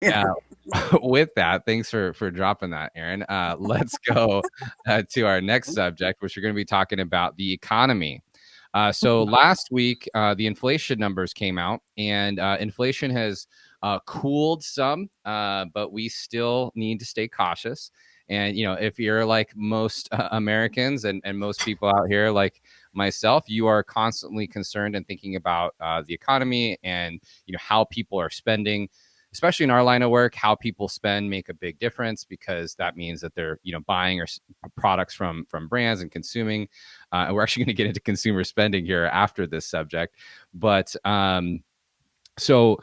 Yeah. With that, thanks for dropping that, Aaron. Let's go to our next subject, which we're going to be talking about the economy. So last week, the inflation numbers came out, and inflation has cooled some, but we still need to stay cautious. And if you're like most Americans and most people out here, like myself, you are constantly concerned and thinking about the economy and how people are spending, especially in our line of work. How people spend make a big difference, because that means that they're buying or products from brands and consuming. And we're actually going to get into consumer spending here after this subject. But so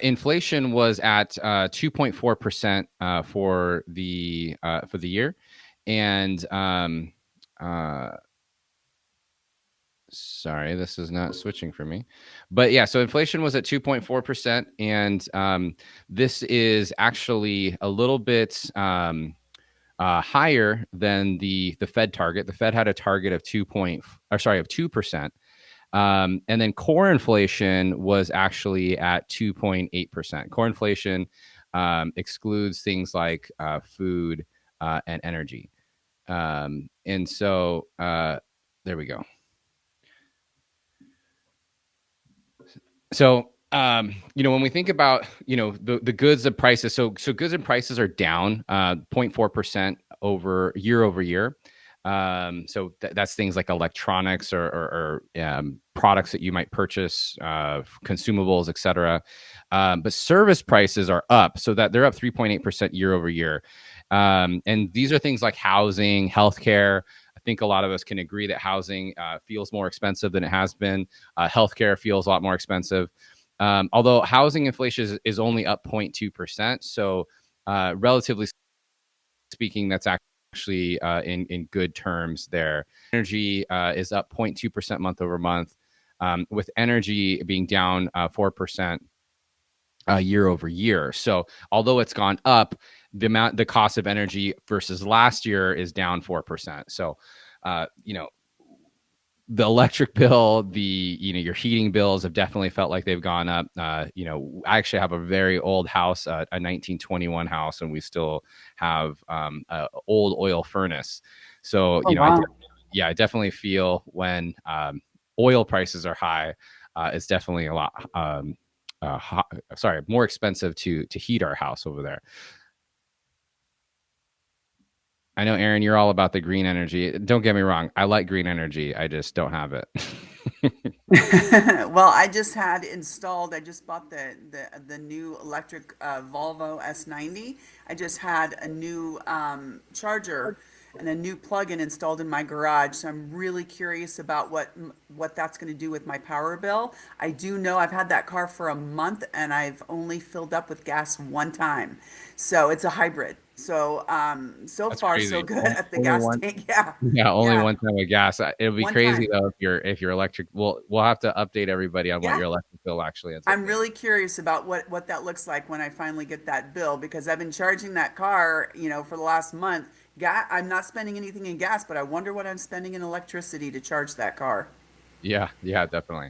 inflation was at 2.4% for the year. And uh, sorry, this is not switching for me. But yeah, so inflation was at 2.4%. And this is actually a little bit higher than the Fed target. The Fed had a target of 2%. And then core inflation was actually at 2.8%. Core inflation excludes things like food and energy. And so there we go. So, when we think about, the goods and prices, so goods and prices are down 0.4% over year. So that's things like electronics or products that you might purchase, consumables, etc. But service prices are up, so that they're up 3.8% year over year. And these are things like housing, healthcare. I think a lot of us can agree that housing feels more expensive than it has been. Healthcare feels a lot more expensive. Although housing inflation is only up 0.2%. So, relatively speaking, that's actually in good terms there. Energy is up 0.2% month over month, with energy being down 4% year over year. So, although it's gone up, the cost of energy versus last year is down 4%. So, the electric bill, your heating bills have definitely felt like they've gone up. I actually have a very old house, a 1921 house, and we still have a old oil furnace. So, Oh, wow. I definitely feel when oil prices are high, it's definitely a lot more expensive to heat our house over there. I know, Aaron, you're all about the green energy. Don't get me wrong. I like green energy. I just don't have it. Well, I just had installed, I just bought the new electric Volvo S90. I just had a new charger and a new plug-in installed in my garage. So I'm really curious about what that's going to do with my power bill. I do know I've had that car for a month and I've only filled up with gas one time. So it's a hybrid. So so That's far so crazy. good at the Only gas one. tank. Yeah. Yeah, only Yeah. one time with gas. It'll be One crazy time. though if you're electric. We'll have to update everybody on what Yeah. your electric bill actually ends up I'm being. really curious about what that looks like when I finally get that bill because I've been charging that car, for the last month. I'm not spending anything in gas, but I wonder what I'm spending in electricity to charge that car. Yeah, yeah, definitely.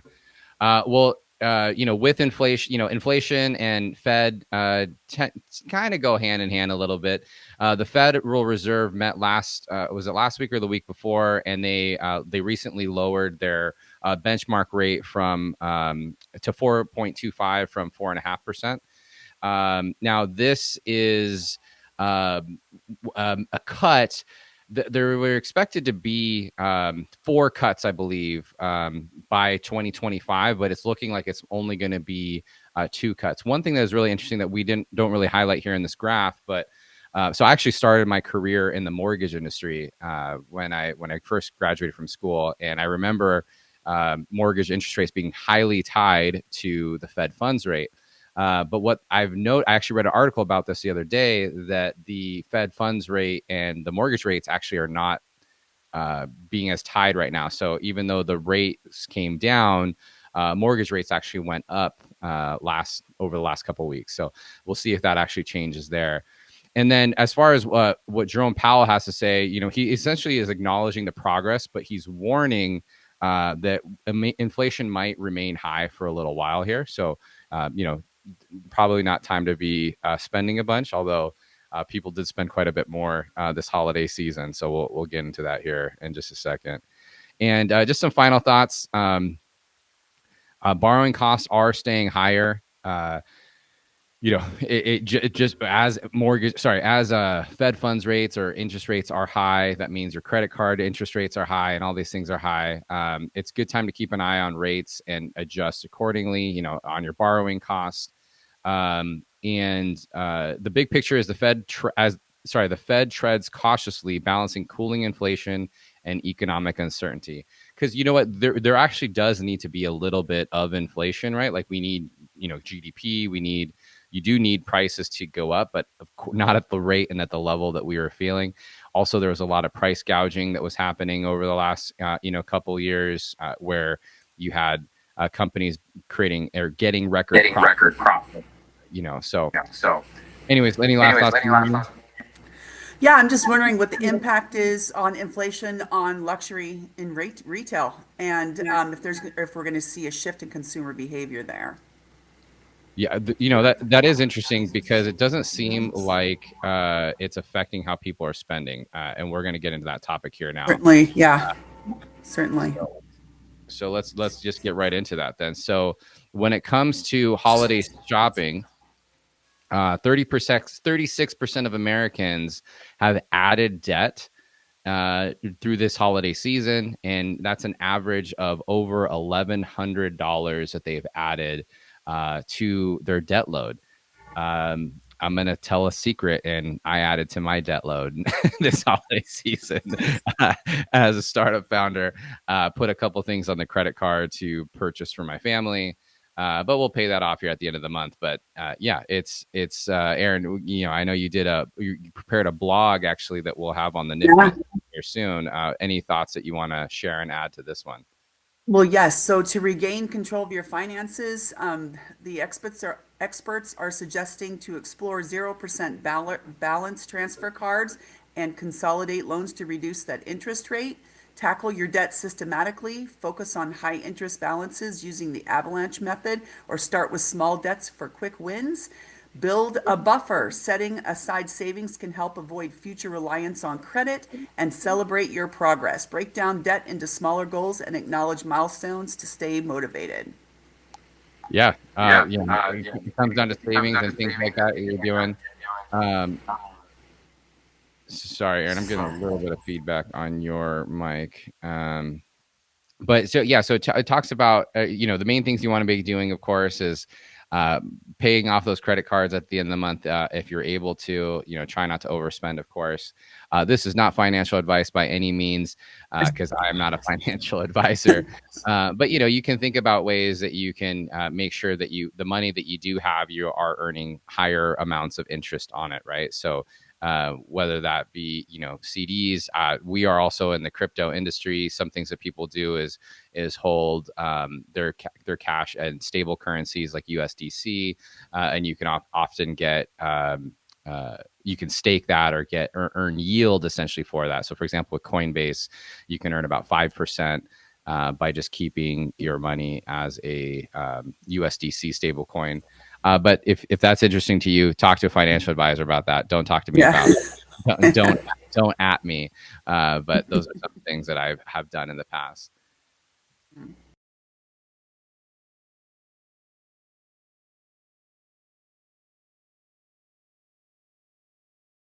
Well, with inflation, inflation and Fed kind of go hand in hand a little bit. The Federal Reserve met was it last week or the week before, and they recently lowered their benchmark rate from to 4.25 from 4.5%. Now this is um, a cut. There were expected to be four cuts, I believe, by 2025, but it's looking like it's only going to be two cuts. One thing that is really interesting that we don't really highlight here in this graph, but so I actually started my career in the mortgage industry when I first graduated from school, and I remember mortgage interest rates being highly tied to the Fed funds rate. But what I actually read an article about this the other day, that the Fed funds rate and the mortgage rates actually are not being as tied right now. So even though the rates came down, mortgage rates actually went up over the last couple of weeks. So we'll see if that actually changes there. And then as far as what Jerome Powell has to say, he essentially is acknowledging the progress, but he's warning that inflation might remain high for a little while here. So, probably not time to be spending a bunch, although people did spend quite a bit more this holiday season. So we'll get into that here in just a second. And just some final thoughts. Borrowing costs are staying higher. It just as Fed funds rates or interest rates are high, that means your credit card interest rates are high and all these things are high. It's a good time to keep an eye on rates and adjust accordingly, on your borrowing costs. And the big picture is the Fed treads cautiously, balancing cooling inflation and economic uncertainty. Because you know what, there actually does need to be a little bit of inflation, right? Like we need, GDP. You do need prices to go up, but not at the rate and at the level that we were feeling. Also, there was a lot of price gouging that was happening over the last, couple years, where you had companies creating or getting record profit. So anyways, any last thoughts? Yeah, I'm just wondering what the impact is on inflation on luxury in retail, and if we're going to see a shift in consumer behavior there. Yeah, that is interesting because it doesn't seem like it's affecting how people are spending, and we're going to get into that topic here now. Certainly, yeah, certainly. So let's just get right into that then. So when it comes to holiday shopping, 36% of Americans have added debt through this holiday season, and that's an average of over $1,100 that they've added to their debt load. I'm going to tell a secret, and I added to my debt load this holiday season as a startup founder. Put a couple things on the credit card to purchase for my family. But we'll pay that off here at the end of the month. But yeah, it's Aaron. I know you prepared a blog actually that we'll have on the Niftmint here soon. Any thoughts that you want to share and add to this one? Well, yes. So to regain control of your finances, the experts are suggesting to explore 0% balance transfer cards and consolidate loans to reduce that interest rate. Tackle your debt systematically. Focus on high interest balances using the avalanche method, or start with small debts for quick wins. Build a buffer. Setting aside savings can help avoid future reliance on credit, and celebrate your progress. Break down debt into smaller goals and acknowledge milestones to stay motivated. Yeah, it comes down to savings and things like that you're doing. Um, Sorry, Aaron, I'm getting a little bit of feedback on your mic. But so yeah, so it talks about the main things you want to be doing, of course, is paying off those credit cards at the end of the month if you're able to. Try not to overspend, of course. This is not financial advice by any means, because I am not a financial advisor. But you can think about ways that you can make sure that the money that you do have, you are earning higher amounts of interest on it, right? So whether that be CDs. We are also in the crypto industry. Some things that people do is hold their cash and stable currencies like USDC, and you can often get you can stake that or earn yield essentially for that. So for example, with Coinbase, you can earn about 5%. By just keeping your money as a USDC stablecoin. But if that's interesting to you, talk to a financial advisor about that. Don't talk to me about it. Don't at me. But those are some things that I have done in the past.